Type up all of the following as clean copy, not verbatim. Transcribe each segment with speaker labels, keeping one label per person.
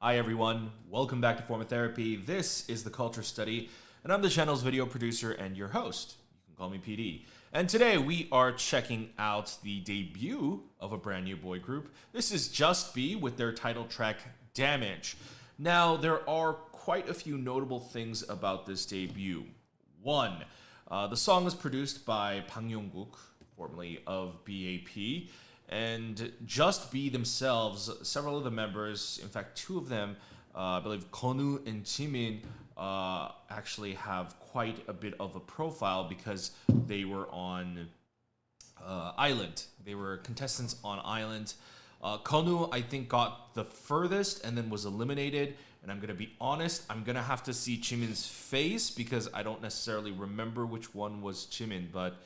Speaker 1: Hi everyone, welcome back to Form of Therapy. This is the Culture Study, and I'm the channel's video producer and your host. You can call me PD. And today we are checking out the debut of a brand new boy group. This is Justbi with their title track, Damage. Now, there are quite a few notable things about this debut. One, the song is produced by Bang Yong-guk, formerly of BAP, and Justbi themselves, several of the members, in fact, two of them, I believe Konu and Jimin, actually have quite a bit of a profile because they were on Island. They were contestants on Island. Konu, I think, got the furthest and then was eliminated. And I'm going to be honest, I'm going to have to see Jimin's face because I don't necessarily remember which one was Jimin, but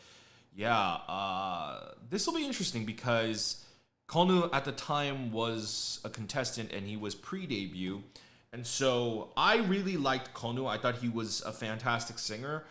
Speaker 1: yeah, this will be interesting because Konu at the time was a contestant and he was pre-debut. And so I really liked Konu. I thought he was a fantastic singer,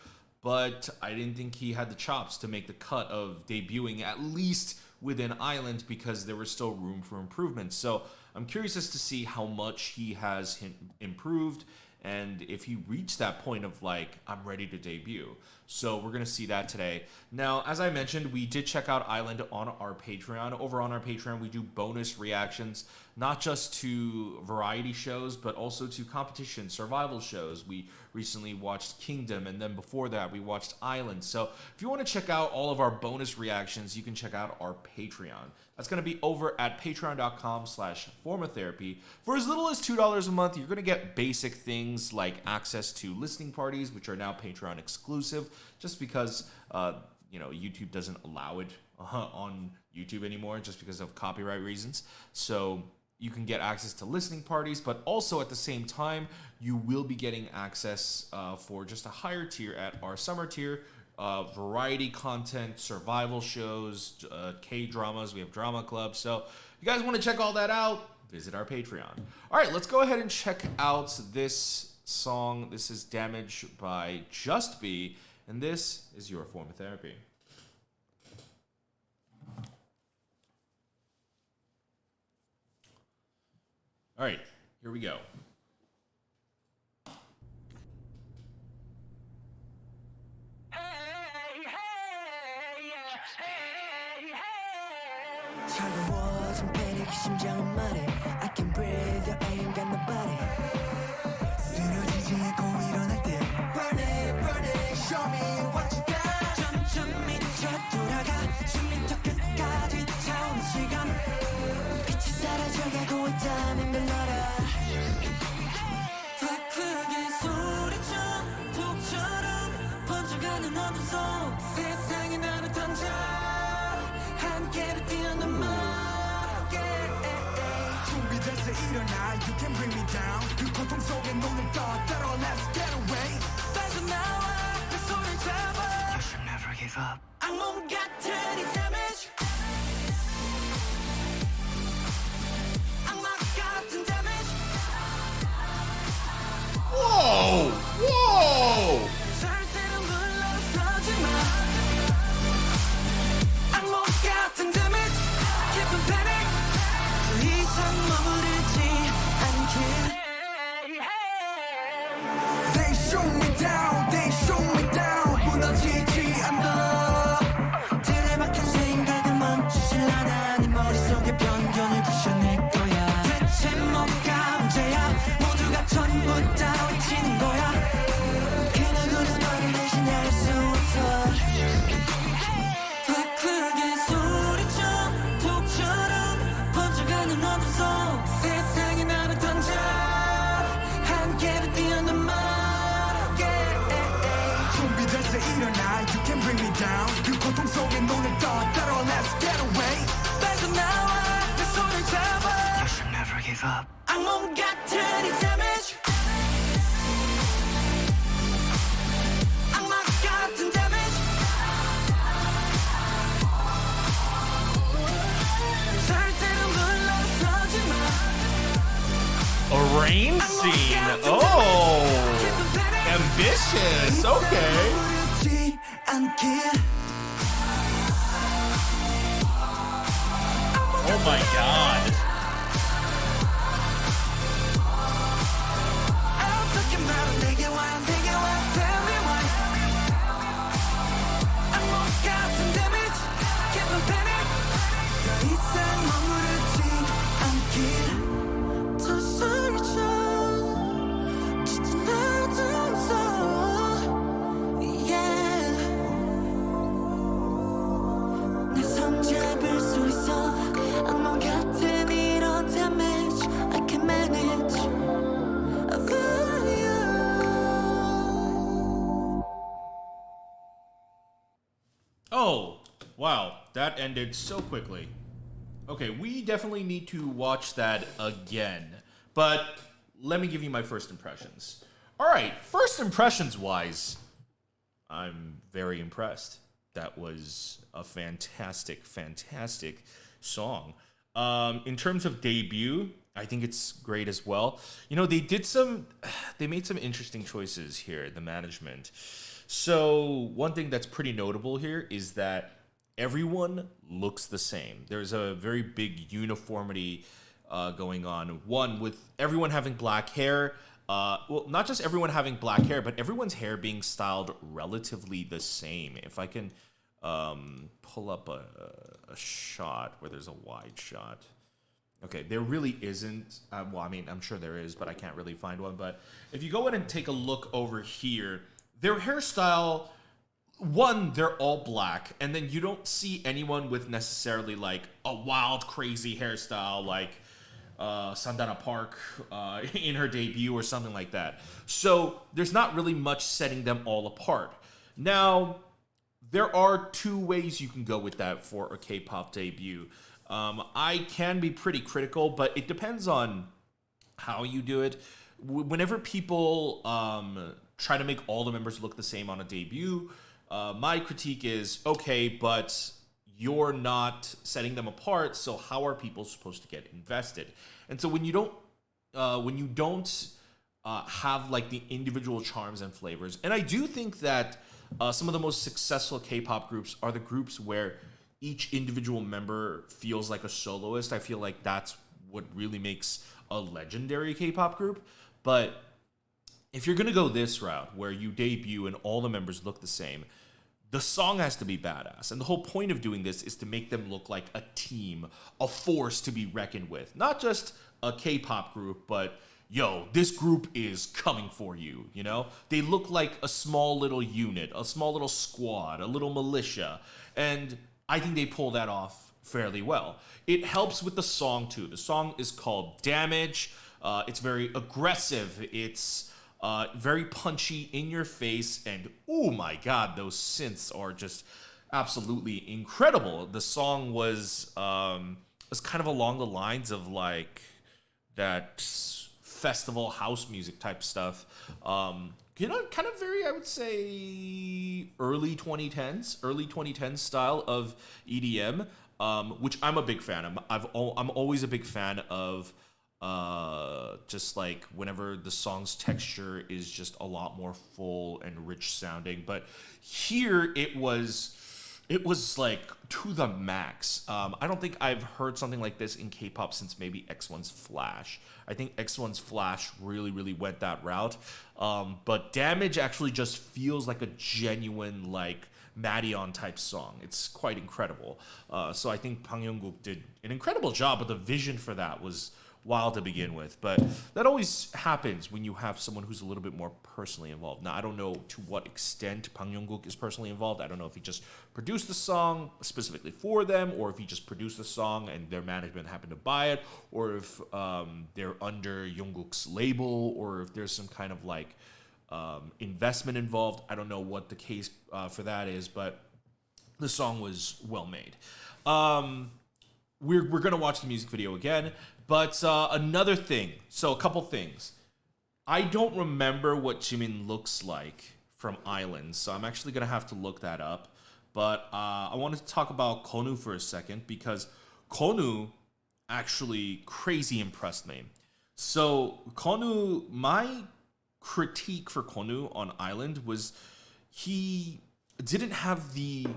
Speaker 1: but I didn't think he had the chops to make the cut of debuting at least within Island because there was still room for improvement. So I'm curious as to see how much he has improved and if he reached that point of like, I'm ready to debut. So we're going to see that today. Now, as I mentioned, we did check out Island on our Patreon. Over on our Patreon, we do bonus reactions, not just to variety shows, but also to competition, survival shows. We recently watched Kingdom, and then before that, we watched Island. So if you want to check out all of our bonus reactions, you can check out our Patreon. That's going to be over at patreon.com/formatherapy. For as little as $2 a month, you're going to get basic things like access to listening parties, which are now Patreon exclusive, just because YouTube doesn't allow it on YouTube anymore, just because of copyright reasons. So you can get access to listening parties, but also at the same time, you will be getting access for just a higher tier at our summer tier. Variety content, survival shows, K-dramas. We have drama club. So if you guys want to check all that out, visit our Patreon. All right, let's go ahead and check out this song. This is Damage by Justbi, and this is your Form of Therapy. All right, here we go.
Speaker 2: 차가워진 패닉 심장은 말해 I can breathe, I ain't got nobody 쓰러지지 않고 일어날 때 Run it, run it, show me what you got 점점 미쳐 돌아가 숨미터 끝까지 차오는 시간 빛이 사라져가고 있다는 걸 알아 더 크게 소리쳐 독처럼 번져가는 어둠 속 세상에 나를 던져 함께로 뛰어넘어 준비돼서 일어나 You can bring me down 그 고통 속에 눈을 떠 따라와 Let's get away 빠져나와 그 손을 잡아 You should never give up 악몽 같은 이 damage 악마 같은 damage
Speaker 1: Whoa! Whoa!
Speaker 2: 절대로 물러서지 마 악몽 같은 damage 깊은 panic 더 이상 머무르지 않길 They shoot me down, they shoot me down 무너지지 않아 틀에 박힌 생각을 멈추질라나 네 머릿속에 편견을 부셔낼 거야 대체 뭐가 문제야 모두가 전부 다 외치는 거야 그 누구도 너를 대신할 수 없어 더 크게 소리쳐 독처럼 번져가는 어둠 속 세상에 나를 던져 함께로 뛰어넘어 준비돼서 일어나 You can bring me down 그 고통 속에 눈을 떠 따라와 Let's get away 빠져나와 그 손을 잡아 You should never give up 악몽 같은 이 damage 악마 같은 damage 절대로 물러서지 마
Speaker 1: A rain scene. Oh, ambitious. Okay.
Speaker 2: 모르지 않길
Speaker 1: Oh my God. Oh, wow. That ended so quickly. Okay, we definitely need to watch that again. But let me give you my first impressions. All right, first impressions wise, I'm very impressed. That was a fantastic, fantastic song. In terms of debut, I think it's great as well. You know, they made some interesting choices here, the management. So, one thing that's pretty notable here is that everyone looks the same. There's a very big uniformity going on. One, with everyone having black hair. Well, not just everyone having black hair, but everyone's hair being styled relatively the same. If I can pull up a shot where there's a wide shot. Okay, there really isn't. Well, I mean, I'm sure there is, but I can't really find one. But if you go in and take a look over here, their hairstyle, one, they're all black, and then you don't see anyone with necessarily like a wild, crazy hairstyle like Sandana Park in her debut or something like that. So there's not really much setting them all apart. Now, there are two ways you can go with that for a K-pop debut. I can be pretty critical, but it depends on how you do it. Whenever people try to make all the members look the same on a debut, my critique is, okay, but you're not setting them apart, so how are people supposed to get invested? And so when you don't have like the individual charms and flavors, and I do think that some of the most successful K-pop groups are the groups where each individual member feels like a soloist. I feel like that's what really makes a legendary K-pop group. But if you're gonna go this route, where you debut and all the members look the same, the song has to be badass. And the whole point of doing this is to make them look like a team, a force to be reckoned with. Not just a K-pop group, but yo, this group is coming for you, you know? They look like a small little unit, a small little squad, a little militia. And I think they pull that off fairly well. It helps with the song too. The song is called Damage. It's very aggressive. It's very punchy, in your face, and oh my god, those synths are just absolutely incredible. The song was kind of along the lines of like that festival house music type stuff. You know, kind of very, I would say, early 2010s style of EDM, which I'm a big fan of. I'm always a big fan of just like whenever the song's texture is just a lot more full and rich sounding. But here it was like to the max. I don't think I've heard something like this in K-pop since maybe X1's Flash. I think X1's Flash really went that route. But Damage actually just feels like a genuine like Madeon type song. It's quite incredible. So I think Bang Yong-guk did an incredible job, but the vision for that was wild to begin with. But that always happens when you have someone who's a little bit more personally involved. Now, I don't know to what extent Bang Yong-guk is personally involved. I don't know if he just produced the song specifically for them, or if he just produced the song and their management happened to buy it, or if they're under Yong-guk's label, or if there's some kind of like investment involved. I don't know what the case for that is, but the song was well made. We're gonna watch the music video again. But another thing, so a couple things. I don't remember what Jimin looks like from Islands, so I'm actually going to have to look that up. But I wanted to talk about Konu for a second, because Konu actually crazy impressed me. So Konu, my critique for Konu on Island was he didn't have the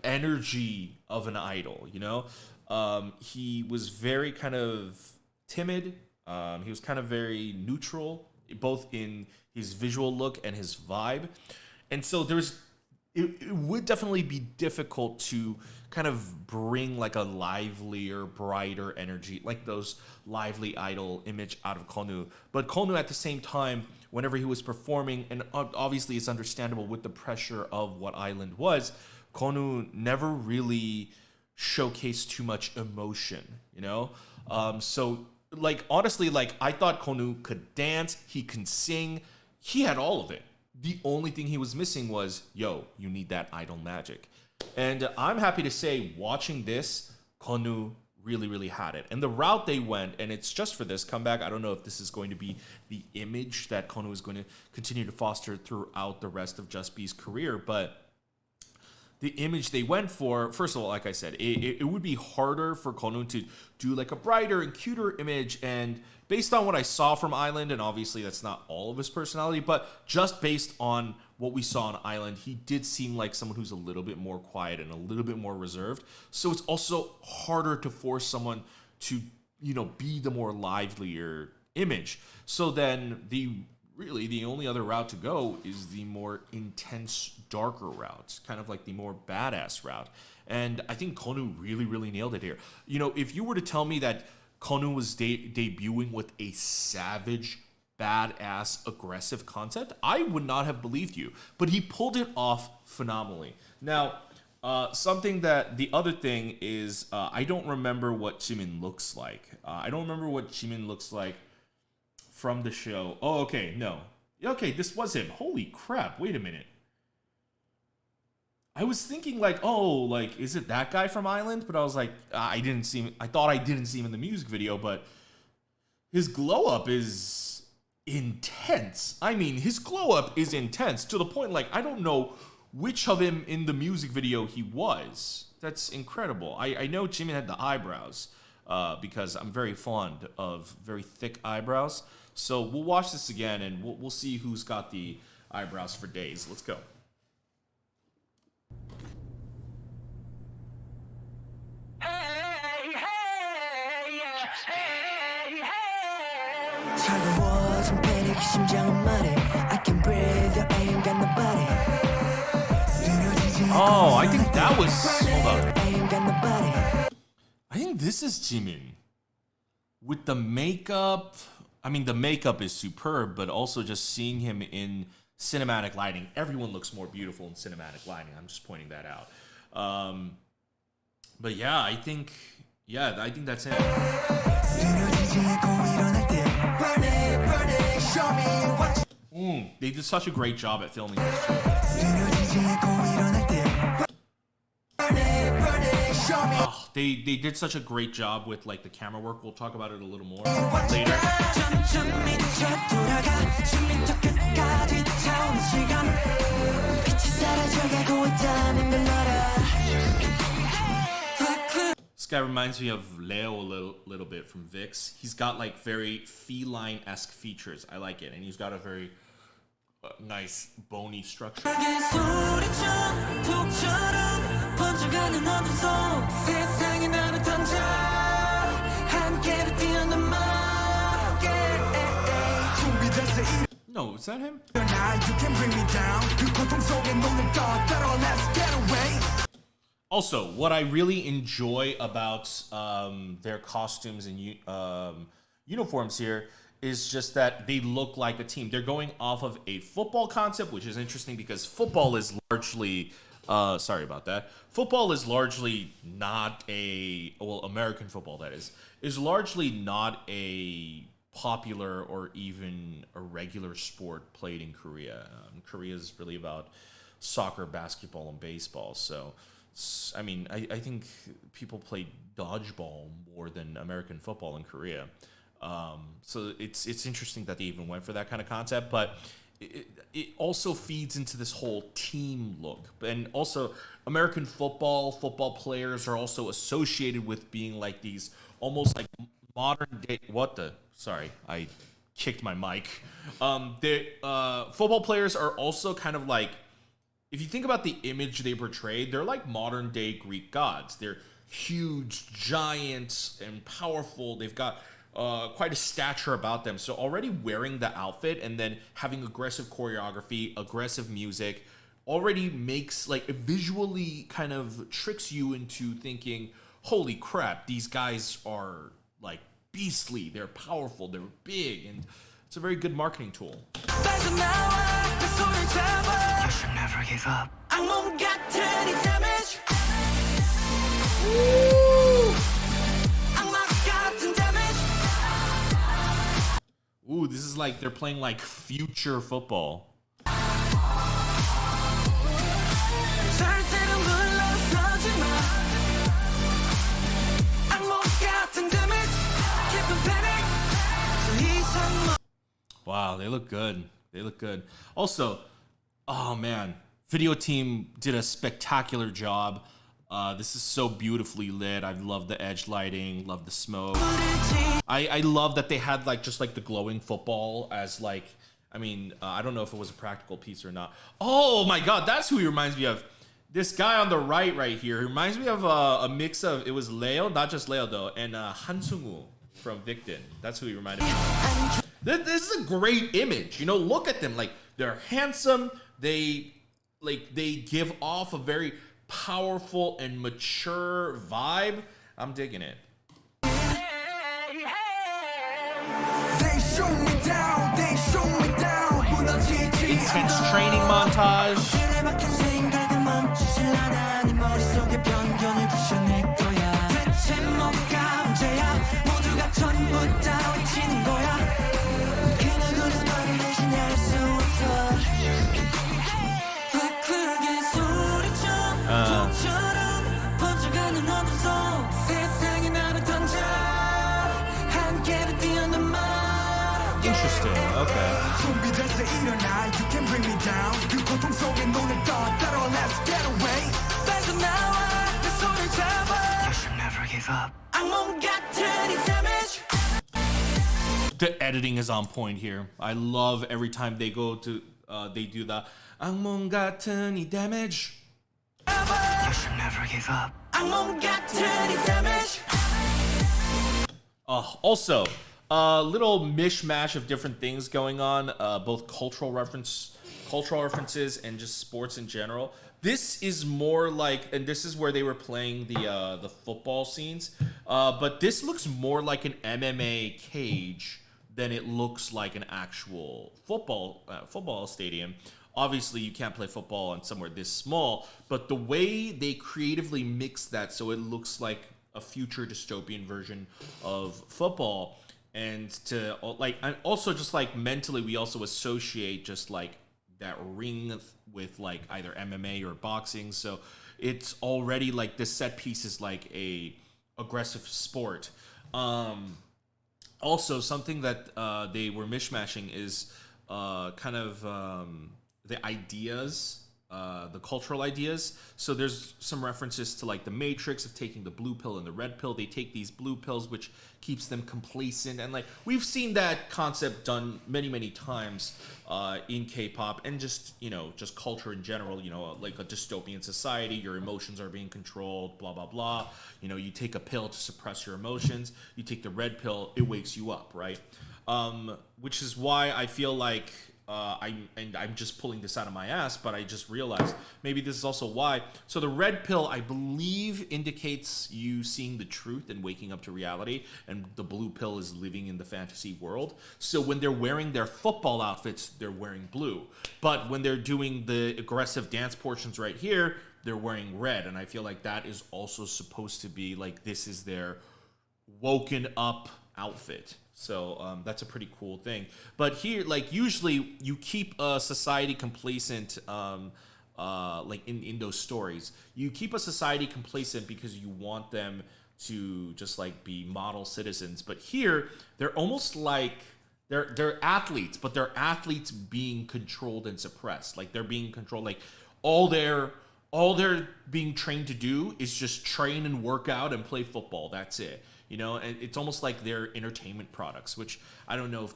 Speaker 1: energy of an idol, you know? He was very kind of timid. He was kind of very neutral, both in his visual look and his vibe. And so it would definitely be difficult to kind of bring like a livelier, brighter energy, like those lively idol image out of Konu. But Konu at the same time, whenever he was performing, and obviously it's understandable with the pressure of what Island was, Konu never really showcased too much emotion, you know? So like honestly, like I thought Konu could dance, he can sing, he had all of it. The only thing he was missing was, yo, you need that idol magic. And I'm happy to say, watching this, Konu really had it. And the route they went, and it's just for this comeback, I don't know if this is going to be the image that Konu is going to continue to foster throughout the rest of Just B's career, but the image they went for, first of all, like I said, it would be harder for Konu to do like a brighter and cuter image. And based on what I saw from Island, and obviously that's not all of his personality, but just based on what we saw on Island, he did seem like someone who's a little bit more quiet and a little bit more reserved. So it's also harder to force someone to, be the more livelier image. So then the only other route to go is the more intense, darker route, kind of like the more badass route. And I think Konu really nailed it here. If you were to tell me that Konu was debuting with a savage, badass, aggressive concept, I would not have believed you. But he pulled it off phenomenally. Now, the other thing is, I don't remember what Jimin looks like. From the show. Oh, okay, no. Okay, this was him. Holy crap, wait a minute. I was thinking is it that guy from Island? But I was like, I thought I didn't see him in the music video, but his glow up is intense. His glow up is intense to the point, I don't know which of him in the music video he was. That's incredible. I know Jimin had the eyebrows, because I'm very fond of very thick eyebrows. So we'll watch this again, and we'll see who's got the eyebrows for days. Let's go.
Speaker 2: 차가워진 패닉 심장은 말해 I can breathe I ain't got nobody
Speaker 1: Oh, I think that was... Hold on.
Speaker 2: I ain't got nobody
Speaker 1: I think this is Jimin. With the makeup... the makeup is superb, but also just seeing him in cinematic lighting. Everyone looks more beautiful in cinematic lighting. I'm just pointing that out. But yeah, I think that's him. They did such a great job at filming this too. Oh, they did such a great job with the camera work. We'll talk about it a little more later. This guy reminds me of Leo a little bit from VIX. He's got very feline-esque features. I like it, and he's got a very nice bony structure. No, is that him? Also, what I really enjoy about their costumes and uniforms here is just that they look like a team. They're going off of a football concept, which is interesting because football is largely... sorry about that. Football is largely not American football, that is largely not a popular or even a regular sport played in Korea. Korea is really about soccer, basketball, and baseball. So, I think people play dodgeball more than American football in Korea. So it's interesting that they even went for that kind of concept, but it also feeds into this whole team look. And also, American football players are also associated with being these almost modern day... Sorry, I kicked my mic. Football players are also kind of if you think about the image they portray, they're like modern day Greek gods. They're huge, giants, and powerful. They've got quite a stature about them. So already wearing the outfit and then having aggressive choreography, aggressive music, already makes it visually kind of tricks you into thinking, holy crap, these guys are beastly, they're powerful, they're big, and it's a very good marketing tool.
Speaker 2: You should never give up.
Speaker 1: Ooh, this is they're playing future football. Wow, they look good. They look good. Also, oh man, video team did a spectacular job. This is so beautifully lit. I love the edge lighting, love the smoke. I love that they had like just like the glowing football as like, I mean, I don't know if it was a practical piece or not. Oh my God, that's who he reminds me of. This guy on the right here, he reminds me of a mix of, it was Leo, not just Leo though, and Han Sung-woo from Victon. That's who he reminded me of. This is a great image. You know, look at them. Like, they're handsome. They give off a very powerful and mature vibe. I'm digging it.
Speaker 2: They show me down, they show me down.
Speaker 1: Intense training montage. Interesting. Okay. The editing is on point here. I love every time they go to they do the 악몽 같은 이 damage.
Speaker 2: You should never give up. 악몽 같은 이 damage.
Speaker 1: Also, a little mishmash of different things going on, both cultural references, and just sports in general. This is more like, and this is where they were playing the football scenes, but this looks more like an MMA cage than it looks like an actual football stadium. Obviously, you can't play football in somewhere this small, but the way they creatively mix that so it looks like a future dystopian version of football, and to like, and also just like mentally, we also associate just like that ring with like either MMA or boxing. So it's already like this set piece is like a aggressive sport. Also, something that they were mishmashing is kind of the ideas, the cultural ideas. So there's some references to like the Matrix of taking the blue pill and the red pill. They take these blue pills, which keeps them complacent. And like, we've seen that concept done many, many times in K-pop and just, you know, just culture in general, you know, like a dystopian society, your emotions are being controlled, blah, blah, blah. You know, you take a pill to suppress your emotions. You take the red pill, it wakes you up, right? Which is why I feel like I'm just pulling this out of my ass, but I just realized maybe this is also why. So the red pill, I believe, indicates you seeing the truth and waking up to reality, and the blue pill is living in the fantasy world. So when they're wearing their football outfits, they're wearing blue. But when they're doing the aggressive dance portions right here, they're wearing red. And I feel like that is also supposed to be like, this is their woken up outfit. So that's a pretty cool thing. But here, like, usually you keep a society complacent, like in those stories. You keep a society complacent because you want them to just like be model citizens. But here, they're almost like they're athletes, but they're athletes being controlled and suppressed. Like, they're being controlled. Like, all they're being trained to do is just train and work out and play football. That's it. You know, and it's almost like they're entertainment products, which I don't know if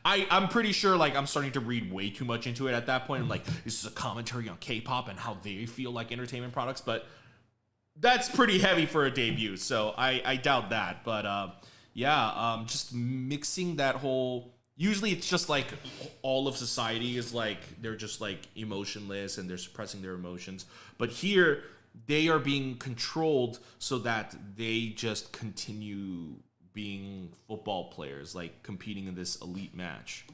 Speaker 1: I'm pretty sure like I'm starting to read way too much into it at that point. I'm like, this is a commentary on K-pop and how they feel like entertainment products, but that's pretty heavy for a debut. So I doubt that. But just mixing that whole, usually it's just like all of society is like, they're just like emotionless and they're suppressing their emotions. But here, they are being controlled so that they just continue being football players, like competing in this elite match.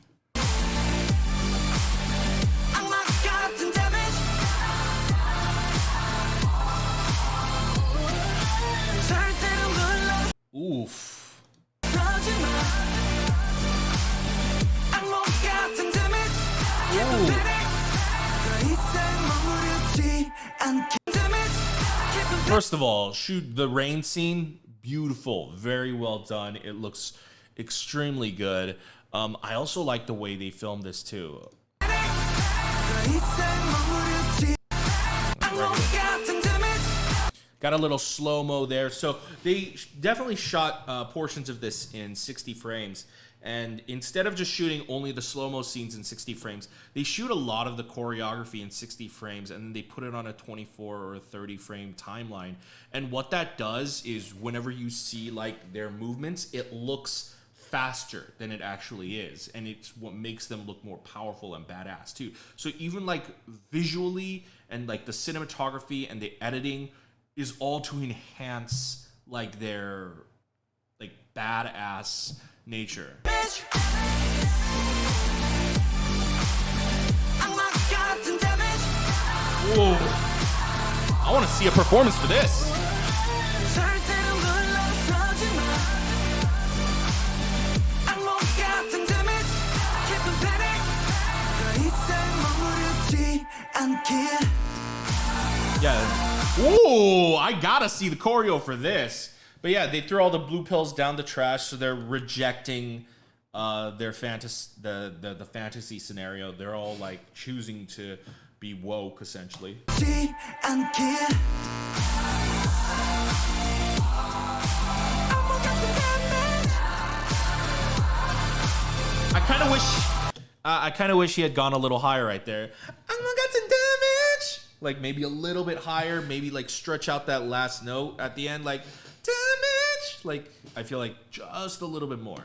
Speaker 1: Oof. First of all, shoot the rain scene, beautiful, very well done. It looks extremely good. I also like the way they filmed this too. Got a little slow-mo there. So they definitely shot portions of this in 60 frames. And instead of just shooting only the slow-mo scenes in 60 frames, they shoot a lot of the choreography in 60 frames, and then they put it on a 24 or a 30 frame timeline. And what that does is whenever you see like their movements, it looks faster than it actually is, and it's what makes them look more powerful and badass too. So even like visually and like the cinematography and the editing is all to enhance like their like badass nature. Whoa. I want to see a performance for this. Yeah. Ooh, I gotta see the choreo for this. But yeah, they threw all the blue pills down the trash, so they're rejecting their the fantasy scenario. They're all like choosing to be woke, essentially. I kind of wish he had gone a little higher right there. I'm gonna get some damage. Like maybe a little bit higher, maybe like stretch out that last note at the end, like damage. Like I feel like just a little bit more.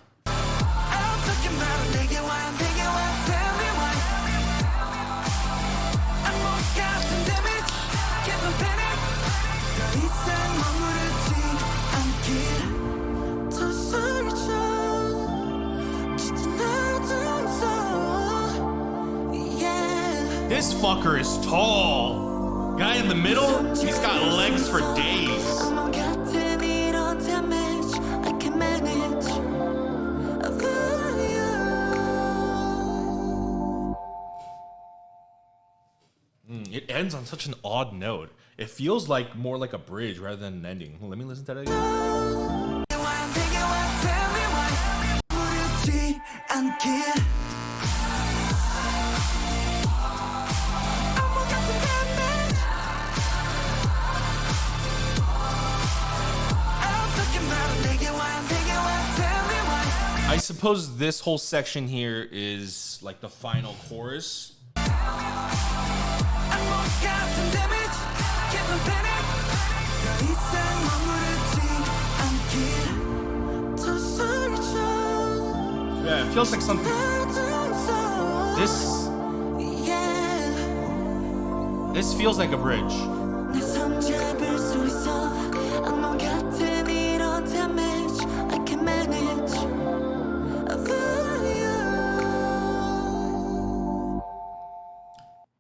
Speaker 1: This fucker is tall. Guy in the middle, he's got legs for days. It ends on such an odd note. It feels like more like a bridge rather than an ending. Let me listen to that again. I suppose this whole section here is like the final chorus. Yeah, it feels like something. This feels like a bridge.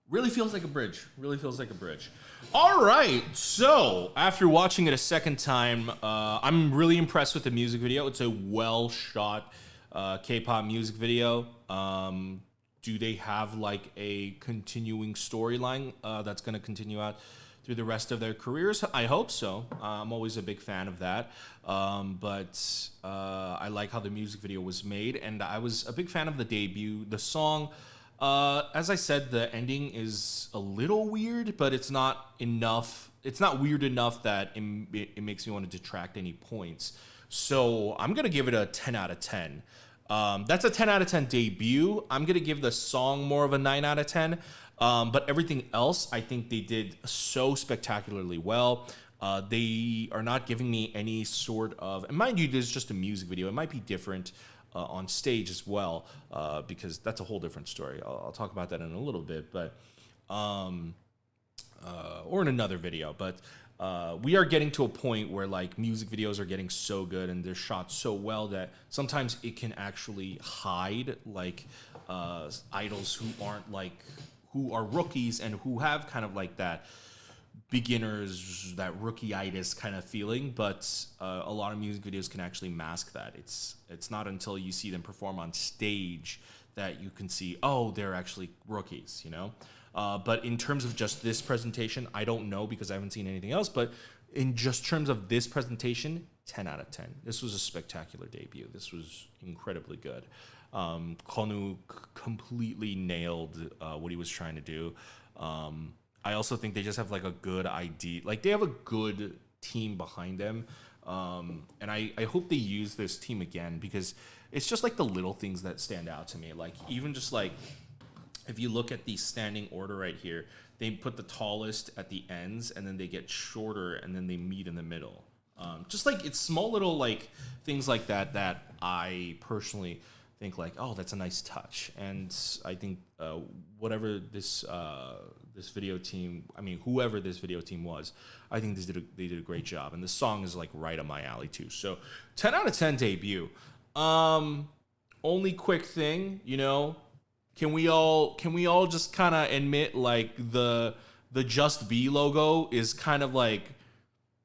Speaker 1: Really feels like a bridge. Really feels like a bridge. All right. So after watching it a second time, I'm really impressed with the music video. It's a well shot K-pop music video. Do they have like a continuing storyline that's going to continue out through the rest of their careers? I hope so. I'm always a big fan of that. But I like how the music video was made, and I was a big fan of the debut. The song, as I said, the ending is a little weird, but it's not enough. It's not weird enough that it makes me want to detract any points. So I'm going to give it a 10 out of 10. That's a 10 out of 10 debut. I'm going to give the song more of a 9 out of 10. But everything else, I think they did so spectacularly well. They are not giving me any sort of, and mind you, this is just a music video. It might be different on stage as well, because that's a whole different story. I'll talk about that in a little bit, but or in another video. But we are getting to a point where like music videos are getting so good and they're shot so well that sometimes it can actually hide like idols who are rookies and who have kind of like that beginners, that rookie-itis kind of feeling, but a lot of music videos can actually mask that. It's not until you see them perform on stage that you can see, oh, they're actually rookies, you know? But in terms of just this presentation, I don't know because I haven't seen anything else, but in just terms of this presentation, 10 out of 10. This was a spectacular debut. This was incredibly good. Konu completely nailed what he was trying to do. I also think they just have like a good idea. Like they have a good team behind them. And I hope they use this team again because it's just like the little things that stand out to me. Like even just like if you look at the standing order right here, they put the tallest at the ends and then they get shorter and then they meet in the middle. Just like it's small little like things like that that I personally think like, oh, that's a nice touch. And I think whatever this this video team, I mean, whoever this video team was, I think they did a great job. And the song is like right up my alley too. So 10 out of 10 debut. Only quick thing, you know, can we all just kind of admit like the Just Be logo is kind of like,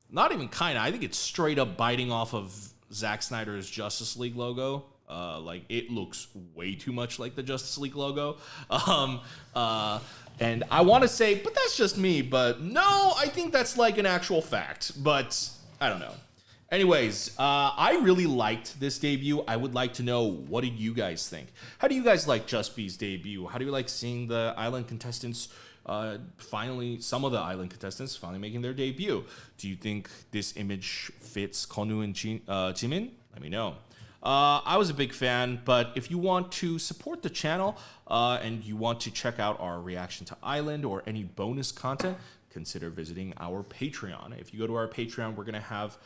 Speaker 1: not even kind of, I think it's straight up biting off of Zack Snyder's Justice League logo. Like it looks way too much like the Justice League logo. And I want to say, but that's just me. But no, I think that's like an actual fact. But I don't know. Anyways, I really liked this debut. I would like to know, what did you guys think? How do you guys like Just Be's debut? How do you like seeing the island contestants finally, some of the island contestants finally making their debut? Do you think this image fits Konu and Jimin? Let me know. I was a big fan, but if you want to support the channel and you want to check out our reaction to Island or any bonus content, consider visiting our Patreon. If you go to our Patreon, we're going to have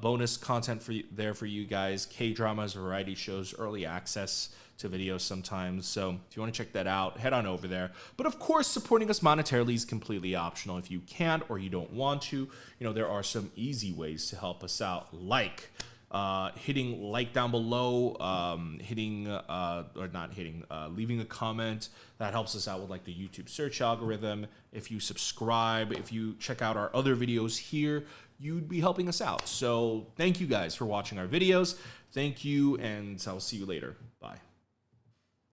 Speaker 1: bonus content for you guys, K-dramas, variety shows, early access to videos sometimes. So if you want to check that out, head on over there. But of course, supporting us monetarily is completely optional. If you can't or you don't want to, you know, there are some easy ways to help us out, like hitting like down below, leaving a comment. That helps us out with like the YouTube search algorithm. If you subscribe, if you check out our other videos here, you'd be helping us out. So thank you guys for watching our videos. Thank you, and I'll see you later.